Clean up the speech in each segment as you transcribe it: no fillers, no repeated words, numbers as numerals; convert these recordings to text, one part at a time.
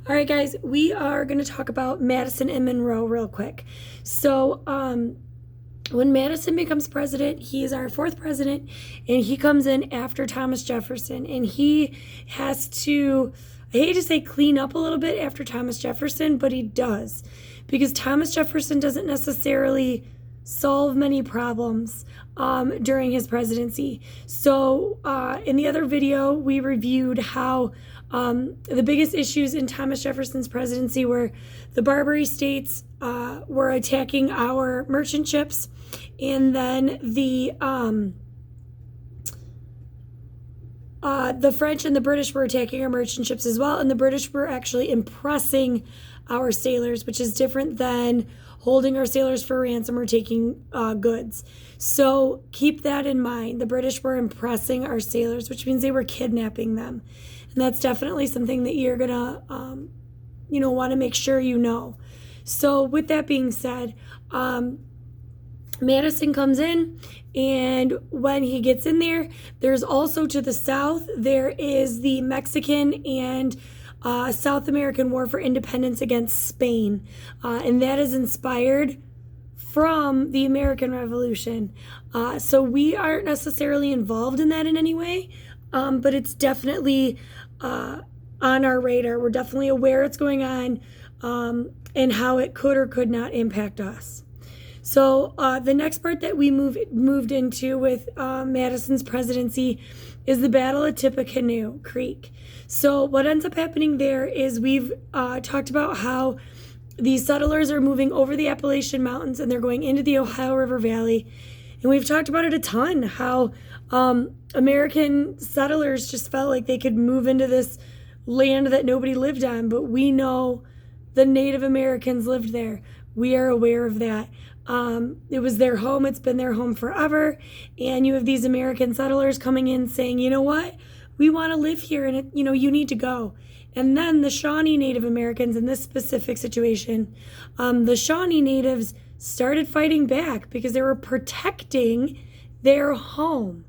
All right, guys, we are going to talk about Madison and Monroe real quick. So, when Madison becomes president, he is our fourth president, and he comes in after Thomas Jefferson, and he has to, I hate to say clean up a little bit after Thomas Jefferson, but he does, because Thomas Jefferson doesn't necessarily solve many problems during his presidency. So in the other video, we reviewed how the biggest issues in Thomas Jefferson's presidency were the Barbary states were attacking our merchant ships, and then the French and the British were attacking our merchant ships as well, and the British were actually impressing our sailors, which is different than holding our sailors for ransom or taking goods. So keep that in mind. The British were impressing our sailors, which means they were kidnapping them. And that's definitely something that you're going to, want to make sure you know. So with that being said, Madison comes in, and when he gets in there, there's also to the south, there is the Mexican and South American War for Independence against Spain. And that is inspired from the American Revolution. So we aren't necessarily involved in that in any way, but it's definitely on our radar. We're definitely aware it's going on and how it could or could not impact us. So the next part that we moved into with Madison's presidency is the Battle of Tippecanoe Creek. So what ends up happening there is we've talked about how these settlers are moving over the Appalachian Mountains and they're going into the Ohio River Valley. And we've talked about it a ton, how American settlers just felt like they could move into this land that nobody lived on, but we know the Native Americans lived there. We are aware of that. It was their home. It's been their home forever. And you have these American settlers coming in saying, you know what? We want to live here, and you need to go. And then the Shawnee Native Americans in this specific situation, the Shawnee Natives started fighting back because they were protecting their home.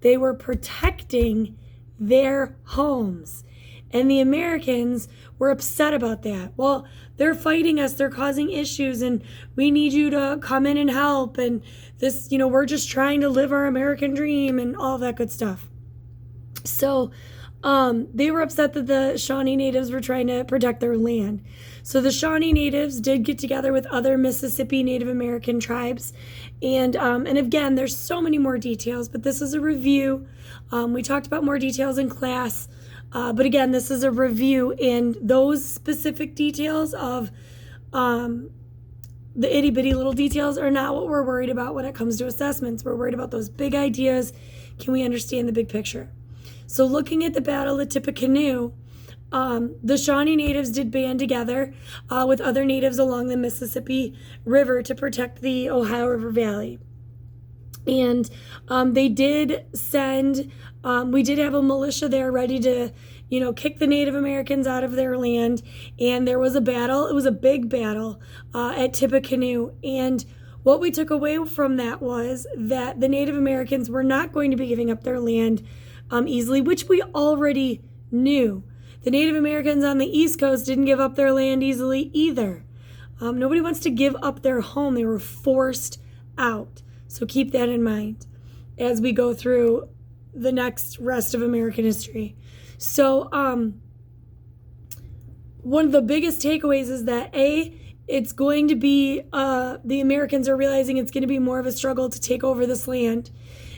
They were protecting their homes. And the Americans were upset about that. Well, they're fighting us, they're causing issues, and we need you to come in and help. And this, we're just trying to live our American dream and all that good stuff. So they were upset that the Shawnee Natives were trying to protect their land. So the Shawnee Natives did get together with other Mississippi Native American tribes. And again, there's so many more details, but this is a review. We talked about more details in class. But again, this is a review, and those specific details of the itty bitty little details are not what we're worried about when it comes to assessments. We're worried about those big ideas. Can we understand the big picture? So looking at the Battle of Tippecanoe, the Shawnee Natives did band together with other natives along the Mississippi River to protect the Ohio River Valley. And they did send, we did have a militia there ready to, kick the Native Americans out of their land. And there was a battle. It was a big battle at Tippecanoe. And what we took away from that was that the Native Americans were not going to be giving up their land easily, which we already knew. The Native Americans on the East Coast didn't give up their land easily either. Nobody wants to give up their home. They were forced out. So keep that in mind as we go through the next rest of American history. So one of the biggest takeaways is that it's going to be, the Americans are realizing it's going to be more of a struggle to take over this land.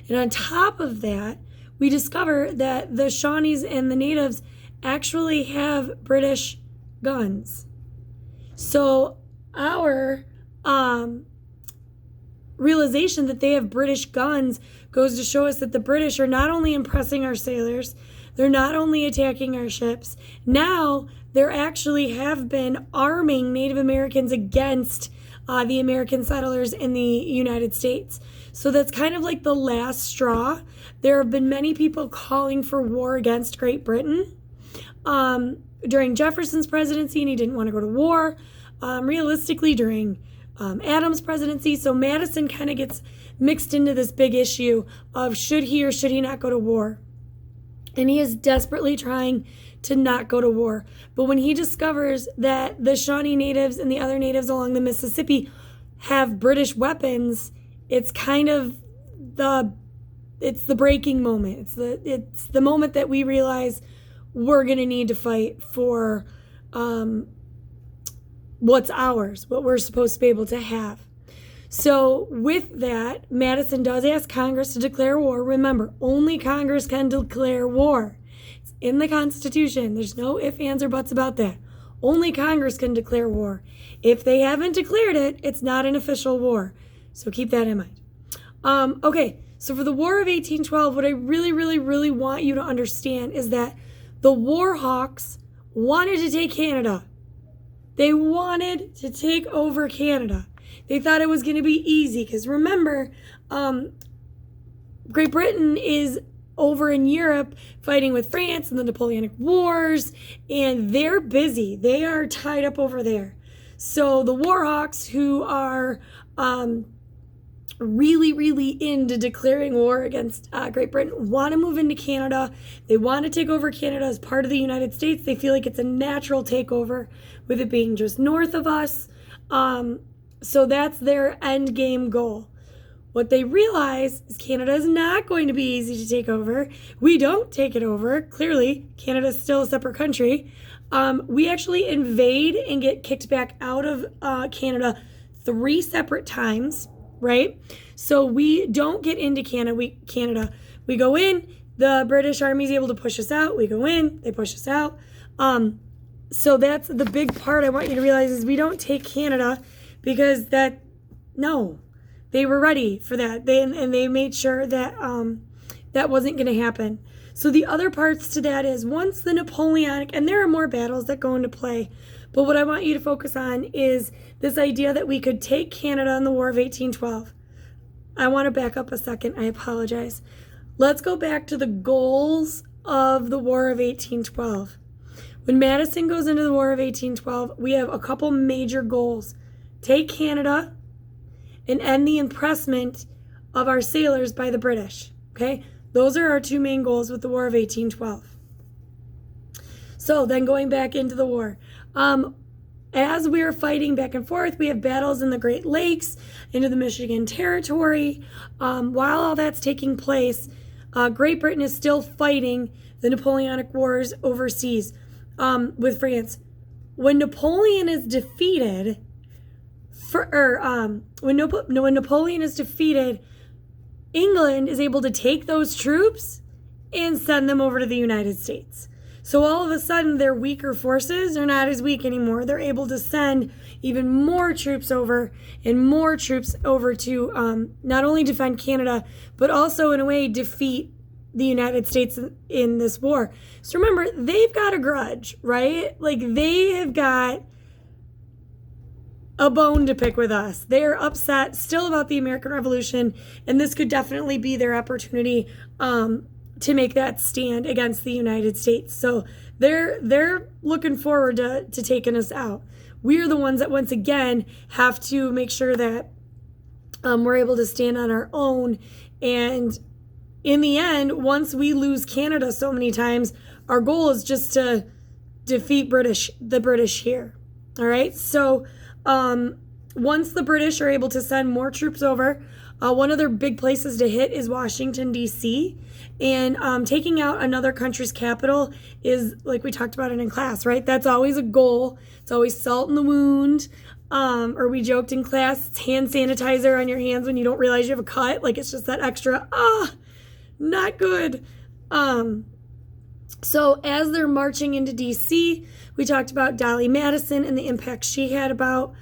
And on top of that, we discover that the Shawnees and the natives actually have British guns. So our realization that they have British guns goes to show us that the British are not only impressing our sailors, they're not only attacking our ships, now they're actually have been arming Native Americans against the American settlers in the United States. So that's kind of like the last straw. There have been many people calling for war against Great Britain during Jefferson's presidency, and he didn't want to go to war. Realistically, during Adams' presidency. So Madison kind of gets mixed into this big issue of should he or should he not go to war. And he is desperately trying to not go to war. But when he discovers that the Shawnee natives and the other natives along the Mississippi have British weapons, it's kind of it's the breaking moment. It's the moment that we realize we're going to need to fight for what's ours, what we're supposed to be able to have. So with that, Madison does ask Congress to declare war. Remember, only Congress can declare war. It's in the Constitution. There's no ifs, ands, or buts about that. Only Congress can declare war. If they haven't declared it, it's not an official war. So keep that in mind. Okay, so for the War of 1812, what I really, really, really want you to understand is that the war hawks wanted to take Canada. They wanted to take over Canada. They thought it was going to be easy because remember, Great Britain is over in Europe fighting with France and the Napoleonic Wars, and they're busy. They are tied up over there. So the Warhawks, who are really, really into declaring war against Great Britain, want to move into Canada. They want to take over Canada as part of the United States. They feel like it's a natural takeover with it being just north of us. So that's their end game goal. What they realize is Canada is not going to be easy to take over. We don't take it over. Clearly, Canada is still a separate country. We actually invade and get kicked back out of Canada 3 separate times, right? So we don't get into Canada. We go in. The British Army is able to push us out. We go in. They push us out. So that's the big part I want you to realize is we don't take Canada because they were ready for that. They made sure that that wasn't going to happen. So the other parts to that is once the Napoleonic, and there are more battles that go into play, but what I want you to focus on is this idea that we could take Canada in the War of 1812. I want to back up a second. I apologize. Let's go back to the goals of the War of 1812. When Madison goes into the War of 1812, we have a couple major goals. Take Canada and end the impressment of our sailors by the British. Okay? Those are our 2 main goals with the War of 1812. So then going back into the war. As we're fighting back and forth, we have battles in the Great Lakes, into the Michigan Territory. While all that's taking place, Great Britain is still fighting the Napoleonic Wars overseas with France. When Napoleon is defeated, when Napoleon is defeated, England is able to take those troops and send them over to the United States. So all of a sudden, their weaker forces are not as weak anymore. They're able to send even more troops over and more troops over to not only defend Canada, but also in a way defeat the United States in this war. So remember, they've got a grudge, right? Like they have got a bone to pick with us. They're upset still about the American Revolution, and this could definitely be their opportunity to make that stand against the United States. So they're looking forward to taking us out. We're the ones that once again have to make sure that we're able to stand on our own. And in the end, once we lose Canada so many times, our goal is just to defeat the British here. All right. So once the British are able to send more troops over, one of their big places to hit is Washington, D.C. And taking out another country's capital is, like we talked about it in class, right? That's always a goal. It's always salt in the wound. Or we joked in class, it's hand sanitizer on your hands when you don't realize you have a cut. Like it's just that extra, not good. So as they're marching into D.C., we talked about Dolly Madison and the impact she had about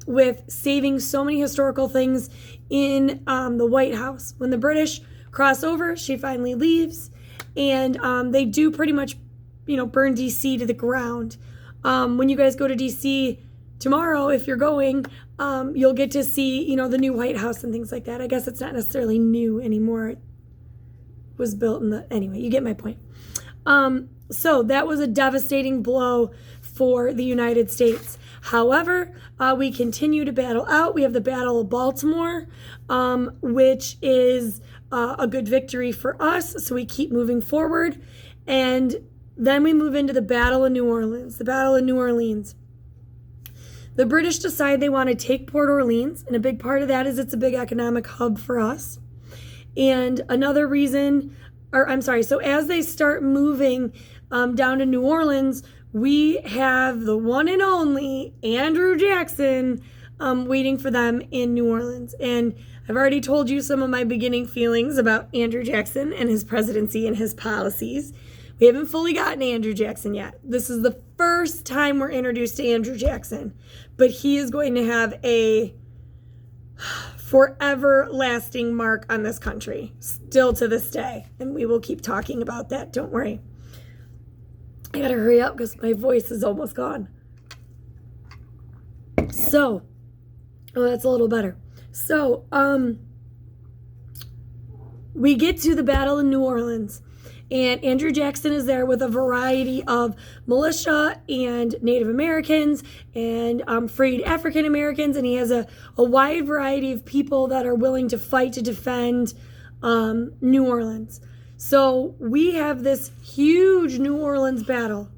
with saving so many historical things in the White House. When the British cross over, she finally leaves, and they do pretty much, burn D.C. to the ground. When you guys go to D.C. tomorrow, if you're going, you'll get to see, the new White House and things like that. I guess it's not necessarily new anymore. It was built anyway, you get my point. So that was a devastating blow for the United States. However, we continue to battle out. We have the Battle of Baltimore, which is a good victory for us. So we keep moving forward. And then we move into the Battle of New Orleans. The Battle of New Orleans. The British decide they want to take Port Orleans, and a big part of that is it's a big economic hub for us. And another reason, so as they start moving down to New Orleans, we have the one and only Andrew Jackson waiting for them in New Orleans. And I've already told you some of my beginning feelings about Andrew Jackson and his presidency and his policies. We haven't fully gotten to Andrew Jackson yet. This is the first time we're introduced to Andrew Jackson, but he is going to have a forever lasting mark on this country, still to this day. And we will keep talking about that. Don't worry. I gotta hurry up because my voice is almost gone. So, that's a little better. So, we get to the Battle of New Orleans, and Andrew Jackson is there with a variety of militia and Native Americans and freed African Americans, and he has a wide variety of people that are willing to fight to defend New Orleans. So we have this huge New Orleans battle,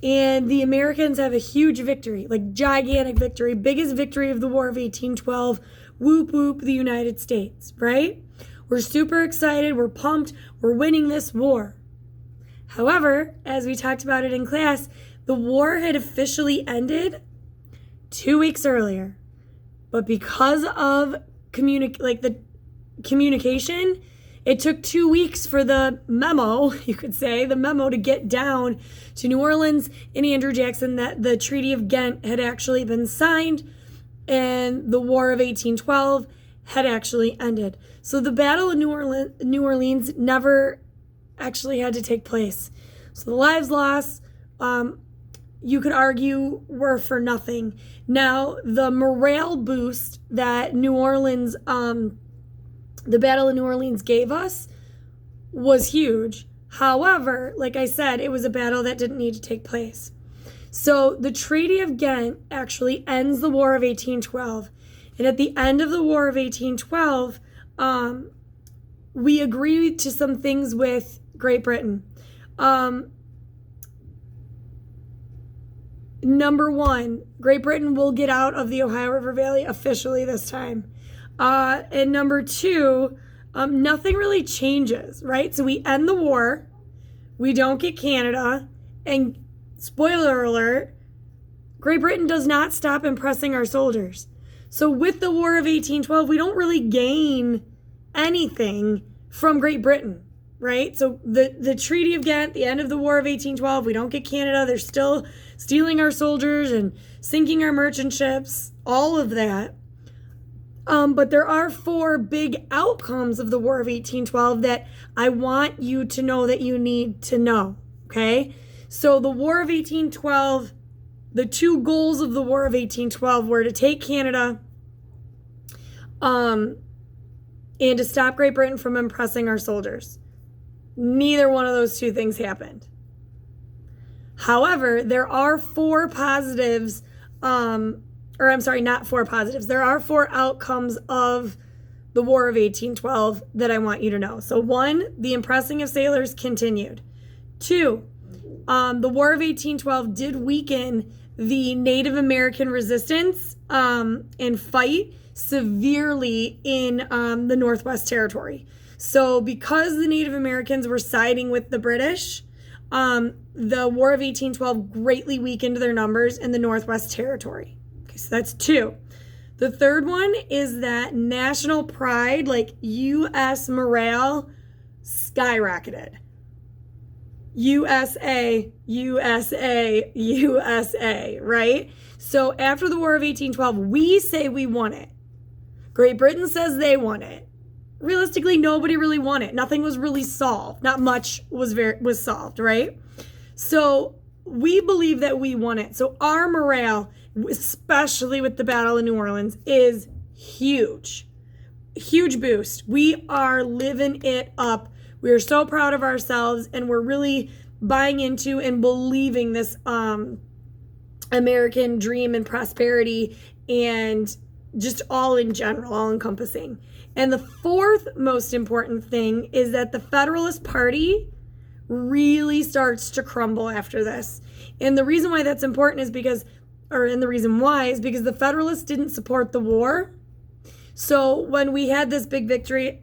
and the Americans have a huge victory, like gigantic victory, biggest victory of the War of 1812. Whoop, whoop, the United States, right? We're super excited. We're pumped. We're winning this war. However, as we talked about it in class, the war had officially ended 2 weeks earlier. But because of the communication, it took 2 weeks for the memo, you could say, to get down to New Orleans and Andrew Jackson that the Treaty of Ghent had actually been signed and the War of 1812 had actually ended. So the Battle of New Orleans never actually had to take place. So the lives lost, you could argue, were for nothing. Now, the morale boost that New Orleans, the Battle of New Orleans gave us was huge. However, like I said, it was a battle that didn't need to take place. So the Treaty of Ghent actually ends the War of 1812. And at the end of the War of 1812, we agreed to some things with Great Britain. Number one, Great Britain will get out of the Ohio River Valley officially this time. And number two, nothing really changes, right? So we end the war, we don't get Canada, and spoiler alert, Great Britain does not stop impressing our soldiers. So with the War of 1812, we don't really gain anything from Great Britain, right? So the Treaty of Ghent, the end of the War of 1812, we don't get Canada. They're still stealing our soldiers and sinking our merchant ships, all of that. But there are 4 big outcomes of the War of 1812 that I want you to know that you need to know, okay? So the War of 1812, the 2 goals of the War of 1812 were to take Canada and to stop Great Britain from impressing our soldiers. Neither one of those 2 things happened. However, there are 4 positives, not 4 positives. There are 4 outcomes of the War of 1812 that I want you to know. So 1, the impressing of sailors continued. 2, the War of 1812 did weaken the Native American resistance and fight severely in the Northwest Territory. So because the Native Americans were siding with the British, the War of 1812 greatly weakened their numbers in the Northwest Territory. Okay, so that's 2. The third one is that national pride, like U.S. morale, skyrocketed. USA, USA, USA, right? So after the War of 1812, we say we won it. Great Britain says they won it. Realistically, nobody really won it. Nothing was really solved. Not much was solved, right? So we believe that we won it. So our morale, especially with the Battle of New Orleans, is huge. Huge boost. We are living it up. We are so proud of ourselves, and we're really buying into and believing this American dream and prosperity and just all in general, all encompassing. And the fourth most important thing is that the Federalist Party really starts to crumble after this. And the reason why that's important is because the Federalists didn't support the war. So when we had this big victory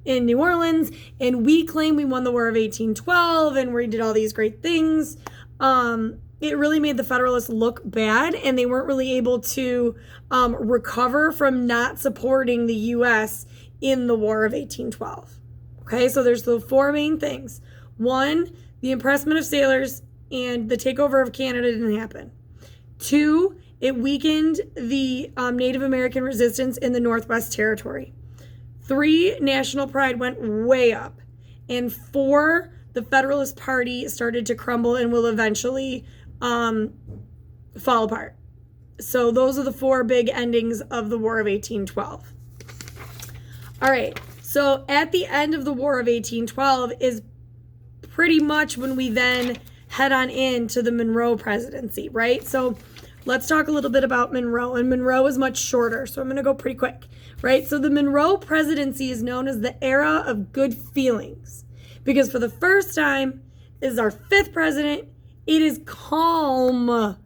in New Orleans, and we claim we won the War of 1812, and we did all these great things, it really made the Federalists look bad, and they weren't really able to recover from not supporting the U.S. in the War of 1812. Okay, so there's the four main things. One, the impressment of sailors and the takeover of Canada didn't happen. Two, it weakened the Native American resistance in the Northwest Territory. Three, national pride went way up. And four, the Federalist Party started to crumble and will eventually fall apart. So those are the four big endings of the War of 1812. All right, so at the end of the War of 1812 is pretty much when we then head on into the Monroe presidency, right? So let's talk a little bit about Monroe, and Monroe is much shorter, so I'm going to go pretty quick, right? So the Monroe presidency is known as the era of good feelings because for the first time, this is our fifth president, it is calm.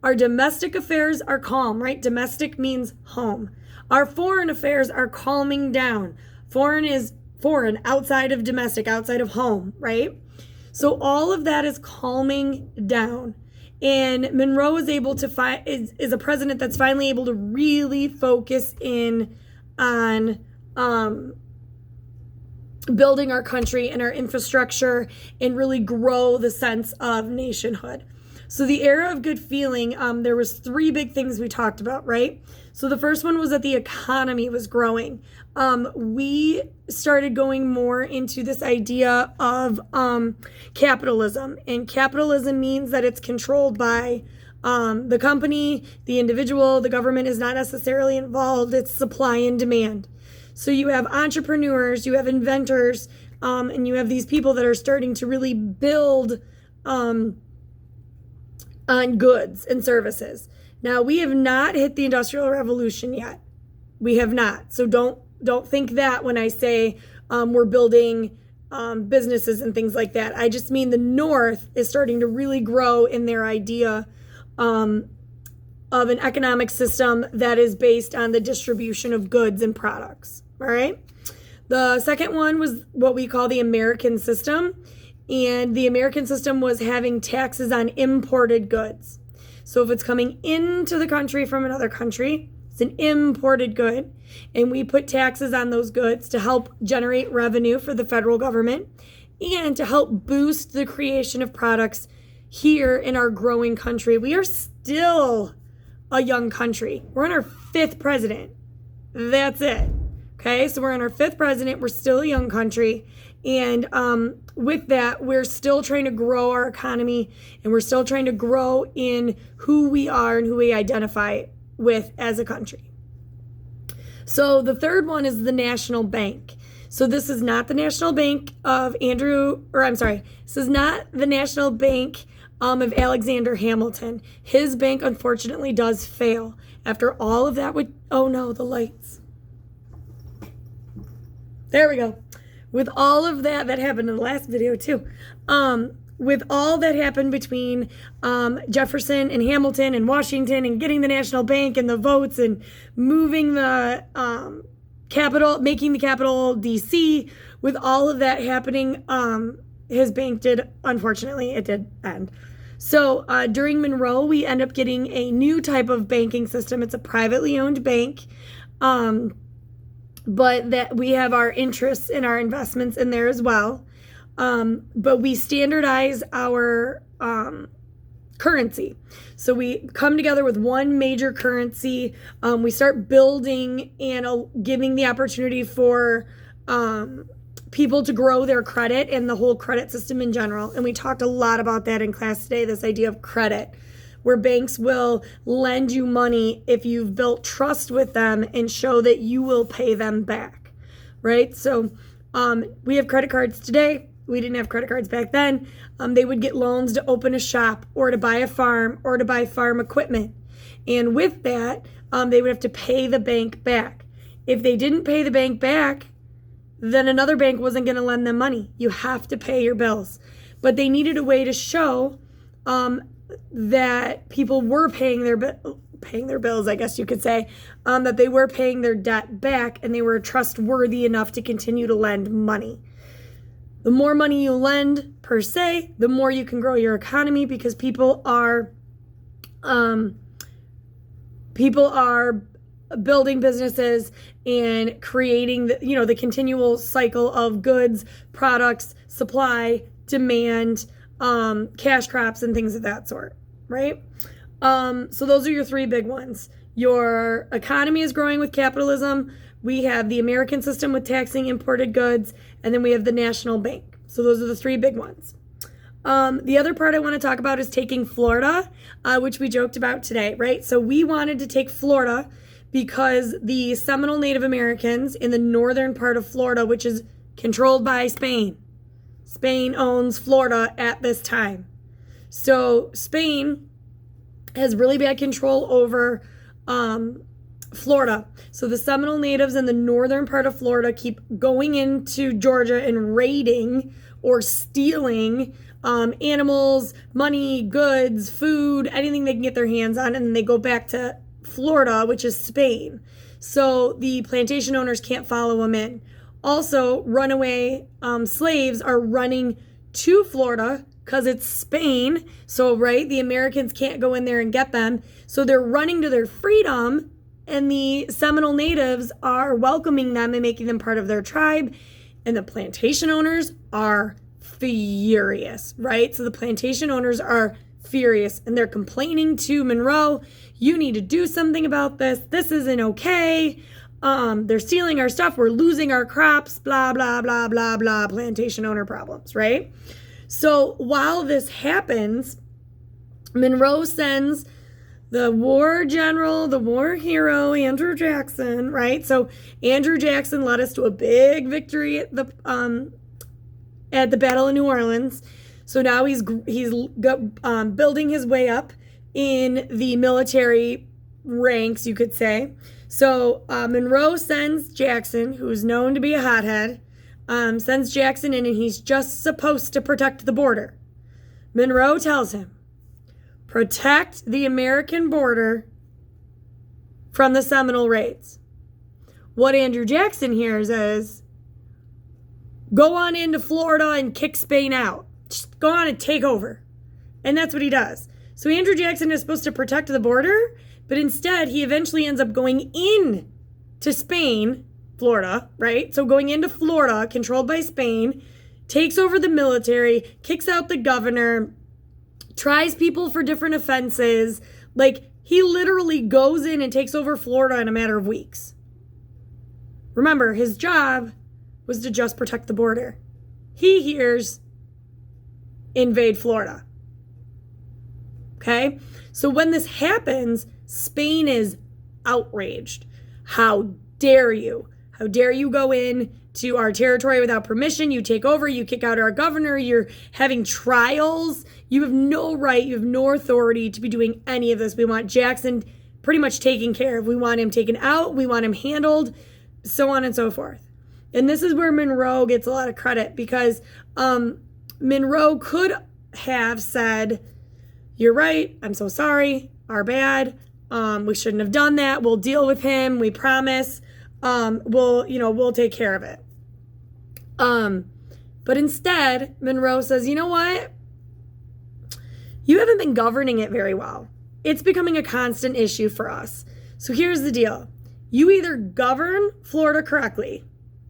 Our domestic affairs are calm, right? Domestic means home. Our foreign affairs are calming down. Foreign is foreign, outside of domestic, outside of home, right? So all of that is calming down. And Monroe is able to is a president that's finally able to really focus in on building our country and our infrastructure and really grow the sense of nationhood. So the era of good feeling, there was three big things we talked about, right? So the first one was that the economy was growing. We started going more into this idea of capitalism. And capitalism means that it's controlled by the company, the individual. The government is not necessarily involved. It's supply and demand. So you have entrepreneurs, you have inventors, and you have these people that are starting to really build on goods and services. Now, we have not hit the Industrial Revolution yet. We have not. So don't think that when I say we're building businesses and things like that. I just mean the North is starting to really grow in their idea of an economic system that is based on the distribution of goods and products. All right. The second one was what we call the American system. And the American system was having taxes on imported goods. So if it's coming into the country from another country, it's an imported good. And we put taxes on those goods to help generate revenue for the federal government and to help boost the creation of products here in our growing country. We are still a young country. We're on our fifth president. That's it. Okay, so we're on our fifth president. We're still a young country. And with that, we're still trying to grow our economy, and we're still trying to grow in who we are and who we identify with as a country. So the third one is the National Bank. So this is not the National Bank of this is not the National Bank of Alexander Hamilton. His bank, unfortunately, does fail. After all of that, oh no, the lights. There we go. With all of that happened in the last video too, with all that happened between Jefferson and Hamilton and Washington and getting the national bank and the votes and moving the capital, making the capital DC, with all of that happening, his bank did, unfortunately, it did end. So during Monroe, we end up getting a new type of banking system. It's a privately owned bank. But that we have our interests and our investments in there as well. But we standardize our currency. So we come together with one major currency. We start building and giving the opportunity for people to grow their credit and the whole credit system in general. And we talked a lot about that in class today, this idea of credit, where banks will lend you money if you've built trust with them and show that you will pay them back, right? So we have credit cards today. We didn't have credit cards back then. They would get loans to open a shop or to buy a farm or to buy farm equipment. And with that, they would have to pay the bank back. If they didn't pay the bank back, then another bank wasn't going to lend them money. You have to pay your bills. But they needed a way to show that people were paying their bills, I guess you could say, that they were paying their debt back and they were trustworthy enough to continue to lend money. The more money you lend per se, the more you can grow your economy, because people are building businesses and creating the continual cycle of goods, products, supply, demand, cash crops, and things of that sort, right? So those are your three big ones. Your economy is growing with capitalism. We have the American system with taxing imported goods, and then we have the national bank. So those are the three big ones. The other part I want to talk about is taking Florida, which we joked about today, right? So we wanted to take Florida because the Seminole Native Americans in the northern part of Florida, which is controlled by Spain. Spain owns Florida at this time. So Spain has really bad control over Florida. So the Seminole natives in the northern part of Florida keep going into Georgia and raiding or stealing animals, money, goods, food, anything they can get their hands on, and then they go back to Florida, which is Spain. So the plantation owners can't follow them in. Also, runaway slaves are running to Florida because it's Spain. So, right, the Americans can't go in there and get them. So they're running to their freedom, and the Seminole natives are welcoming them and making them part of their tribe. And the plantation owners are furious, right? So the plantation owners are furious, and they're complaining to Monroe, you need to do something about this. This isn't okay. They're stealing our stuff. We're losing our crops, blah, blah, blah, blah, blah, plantation owner problems, right? So while this happens, Monroe sends the war general, the war hero, Andrew Jackson, right? So Andrew Jackson led us to a big victory at the Battle of New Orleans. So now he's building his way up in the military ranks, you could say. So Monroe sends Jackson, who's known to be a hothead, sends Jackson in, and he's just supposed to protect the border. Monroe tells him, protect the American border from the Seminole raids. What Andrew Jackson hears is, go on into Florida and kick Spain out. Just go on and take over. And that's what he does. So Andrew Jackson is supposed to protect the border, but instead he eventually ends up going in to Spain, Florida, right? So going into Florida, controlled by Spain, takes over the military, kicks out the governor, tries people for different offenses. Like, he literally goes in and takes over Florida in a matter of weeks. Remember, his job was to just protect the border. He hears invade Florida. Okay? So when this happens, Spain is outraged. How dare you? How dare you go in to our territory without permission? You take over, you kick out our governor, you're having trials. You have no right, you have no authority to be doing any of this. We want Jackson pretty much taken care of. We want him taken out, we want him handled, so on and so forth. And this is where Monroe gets a lot of credit, because Monroe could have said, you're right, I'm so sorry, our bad, we shouldn't have done that, we'll deal with him, we promise, we'll take care of it. But instead, Monroe says, you know what? You haven't been governing it very well. It's becoming a constant issue for us. So here's the deal. You either govern Florida correctly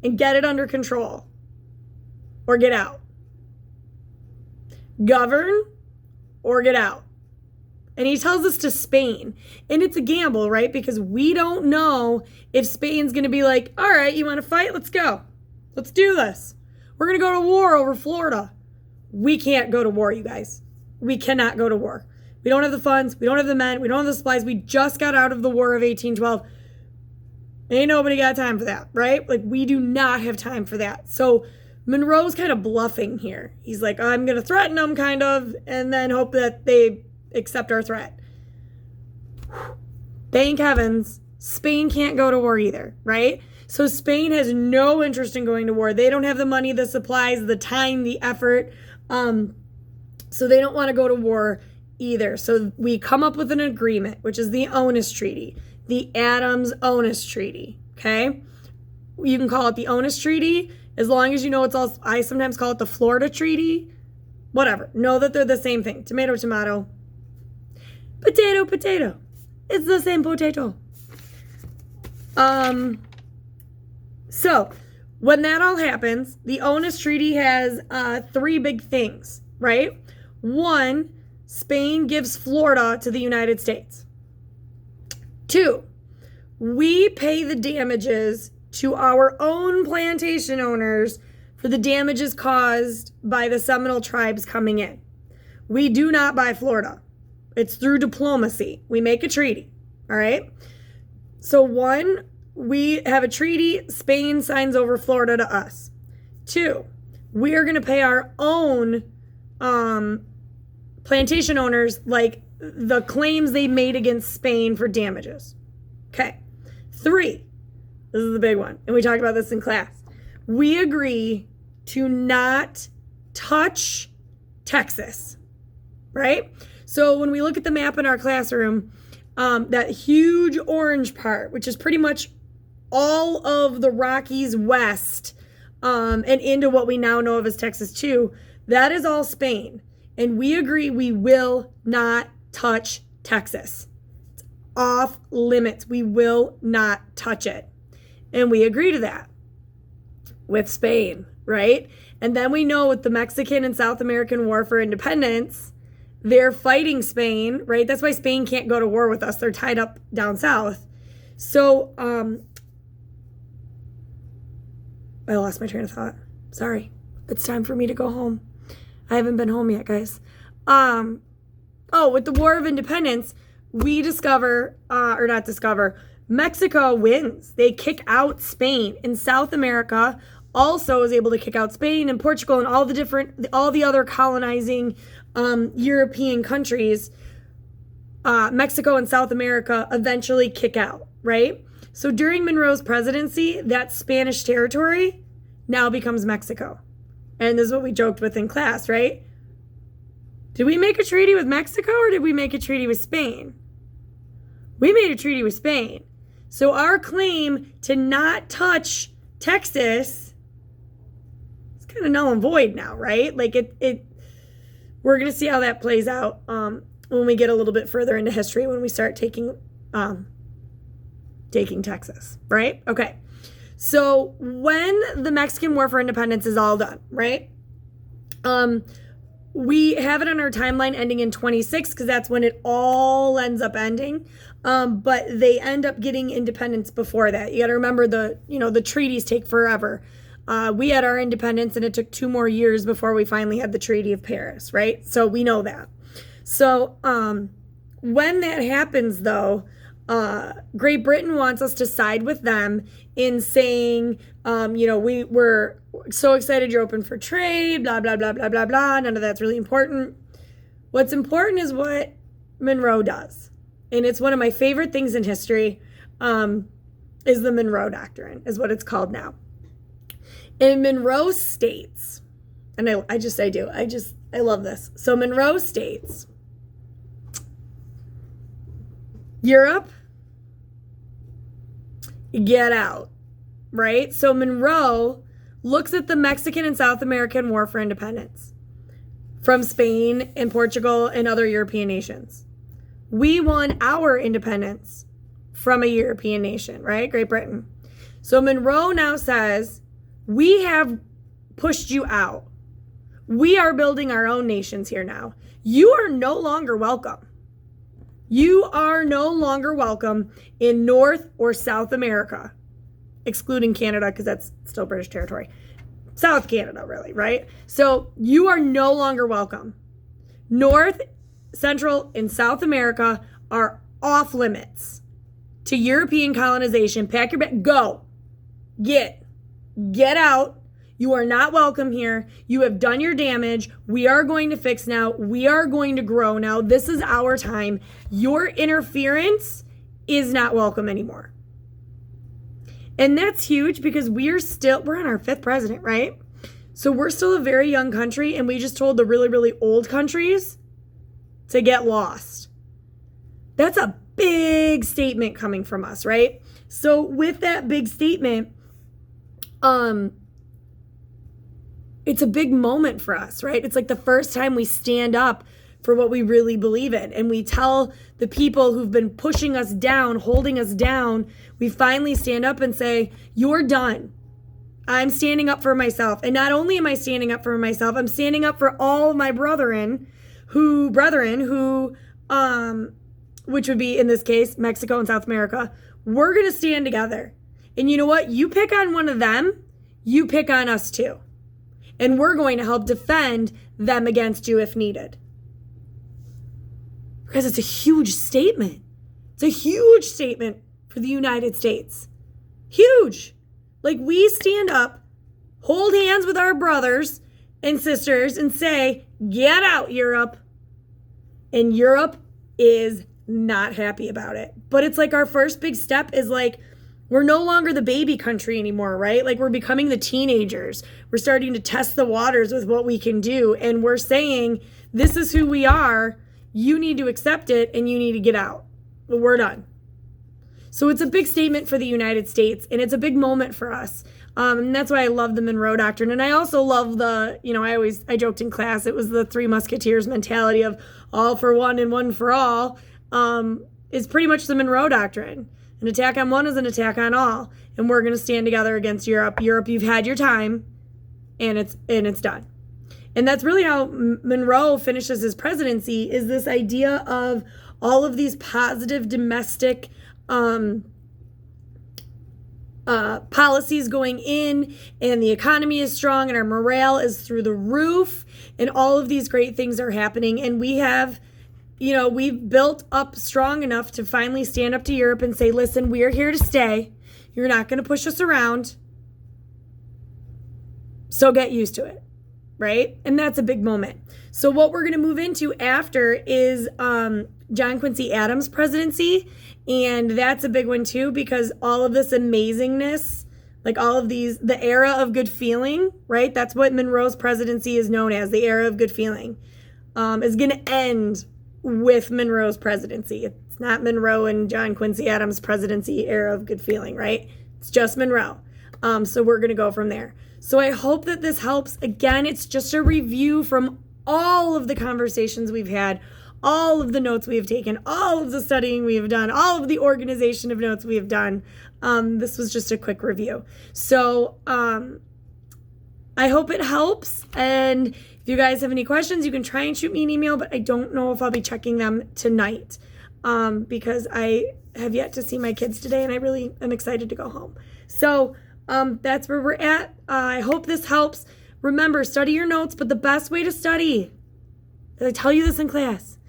and get it under control, or get out. Govern or get out. And he tells us to Spain. And it's a gamble, right? Because we don't know if Spain's going to be like, all right, you want to fight? Let's go. Let's do this. We're going to go to war over Florida. We can't go to war, you guys. We cannot go to war. We don't have the funds. We don't have the men. We don't have the supplies. We just got out of the War of 1812. Ain't nobody got time for that, right? Like, we do not have time for that. So Monroe's kind of bluffing here. He's like, I'm going to threaten them, kind of, and then hope that they accept our threat. Thank heavens, Spain can't go to war either, right? So Spain has no interest in going to war. They don't have the money, the supplies, the time, the effort. So they don't want to go to war either. So we come up with an agreement, which is the Onus Treaty, the Adams-Onus Treaty, okay? You can call it the Onus Treaty as long as you know it's all, I sometimes call it the Florida Treaty, whatever. Know that they're the same thing. Tomato, tomato. Potato, potato. It's the same potato. So when that all happens, the Onus Treaty has 3 big things, right? 1, Spain gives Florida to the United States. 2, we pay the damages to our own plantation owners for the damages caused by the Seminole tribes coming in. We do not buy Florida. It's through diplomacy. We make a treaty, all right? So 1, we have a treaty. Spain signs over Florida to us. 2, we are going to pay our own plantation owners, like the claims they made against Spain for damages. Okay. 3, this is the big one, and we talked about this in class. We agree to not touch Texas, right? So when we look at the map in our classroom, that huge orange part, which is pretty much all of the Rockies west and into what we now know of as Texas 2, that is all Spain. And we agree we will not touch Texas. It's off limits. We will not touch it. And we agree to that with Spain, right? And then we know with the Mexican and South American War for Independence, they're fighting Spain, right? That's why Spain can't go to war with us. They're tied up down south. So, I lost my train of thought. Sorry. It's time for me to go home. I haven't been home yet, guys. With the War of Independence, we Mexico wins. They kick out Spain. And South America also is able to kick out Spain and Portugal and all the other colonizing European countries. Mexico and South America eventually kick out, right? So during Monroe's presidency, that Spanish territory now becomes Mexico. And this is what we joked with in class, right? Did we make a treaty with Mexico or did we make a treaty with Spain? We made a treaty with Spain. So our claim to not touch Texas is kind of null and void now, right? Like we're going to see how that plays out when we get a little bit further into history, when we start taking Texas, right? Okay. So when the Mexican War for Independence is all done, right? We have it on our timeline ending in 26 because that's when it all ends up ending. But they end up getting independence before that. You got to remember the treaties take forever. We had our independence and it took 2 more years before we finally had the Treaty of Paris, right? So we know that. So when that happens, though, Great Britain wants us to side with them in saying, we're so excited you're open for trade, blah, blah, blah, blah, blah, blah. None of that's really important. What's important is what Monroe does. And it's one of my favorite things in history, is the Monroe Doctrine, is what it's called now. And Monroe states, and I love this. So Monroe states, Europe, get out, right? So Monroe looks at the Mexican and South American War for Independence from Spain and Portugal and other European nations. We won our independence from a European nation, right? Great Britain. So Monroe now says, we have pushed you out. We are building our own nations here now. You are no longer welcome. You are no longer welcome in North or South America, excluding Canada because that's still British territory. South Canada, really, right? So you are no longer welcome. North, Central, and South America are off limits to European colonization. Pack your bag, go, get out. You are not welcome here. You have done your damage. We are going to fix now. We are going to grow now. This is our time. Your interference is not welcome anymore. And that's huge because we're on our 5th president, right? So we're still a very young country, and we just told the really, really old countries to get lost. That's a big statement coming from us, right? So with that big statement, it's a big moment for us, right? It's like the first time we stand up for what we really believe in. And we tell the people who've been pushing us down, holding us down, we finally stand up and say, you're done. I'm standing up for myself. And not only am I standing up for myself, I'm standing up for all of my brethren who, which would be in this case, Mexico and South America. We're going to stand together. And you know what? You pick on one of them, you pick on us too. And we're going to help defend them against you if needed. Because it's a huge statement. It's a huge statement for the United States. Huge. Like, we stand up, hold hands with our brothers and sisters and say, get out, Europe. And Europe is not happy about it. But it's like our first big step is like, we're no longer the baby country anymore, right? Like, we're becoming the teenagers. We're starting to test the waters with what we can do. And we're saying, this is who we are. You need to accept it and you need to get out. But we're done. So it's a big statement for the United States, and it's a big moment for us. And that's why I love the Monroe Doctrine. And I also love I joked in class, it was the Three Musketeers mentality of all for one and one for all, is pretty much the Monroe Doctrine. An attack on one is an attack on all. And we're going to stand together against Europe. Europe, you've had your time, and it's done. And that's really how Monroe finishes his presidency, is this idea of all of these positive domestic policies going in, and the economy is strong, and our morale is through the roof, and all of these great things are happening. And we've built up strong enough to finally stand up to Europe and say, listen, we're here to stay. You're not going to push us around. So get used to it, right? And that's a big moment. So what we're going to move into after is John Quincy Adams' presidency. And that's a big one too, because all of this amazingness, like all of these, the era of good feeling, right? That's what Monroe's presidency is known as, the era of good feeling, is going to end with Monroe's presidency. It's not Monroe and John Quincy Adams' presidency era of good feeling, right? It's just Monroe. So we're going to go from there. So I hope that this helps. Again, it's just a review from all of the conversations we've had, all of the notes we have taken, all of the studying we have done, all of the organization of notes we have done. This was just a quick review. So I hope it helps. And if you guys have any questions, you can try and shoot me an email, but I don't know if I'll be checking them tonight because I have yet to see my kids today, and I really am excited to go home. So that's where we're at. I hope this helps. Remember, study your notes, but the best way to study, I tell you this in class,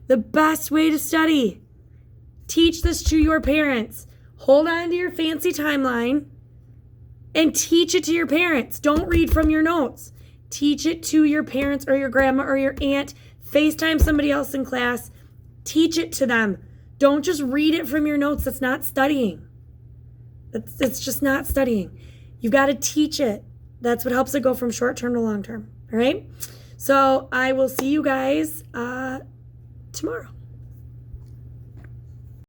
the best way to study, teach this to your parents. Hold on to your fancy timeline and teach it to your parents. Don't read from your notes. Teach it to your parents or your grandma or your aunt. FaceTime somebody else in class. Teach it to them. Don't just read it from your notes. That's not studying. It's just not studying. You've got to teach it. That's what helps it go from short term to long term. All right? So I will see you guys tomorrow.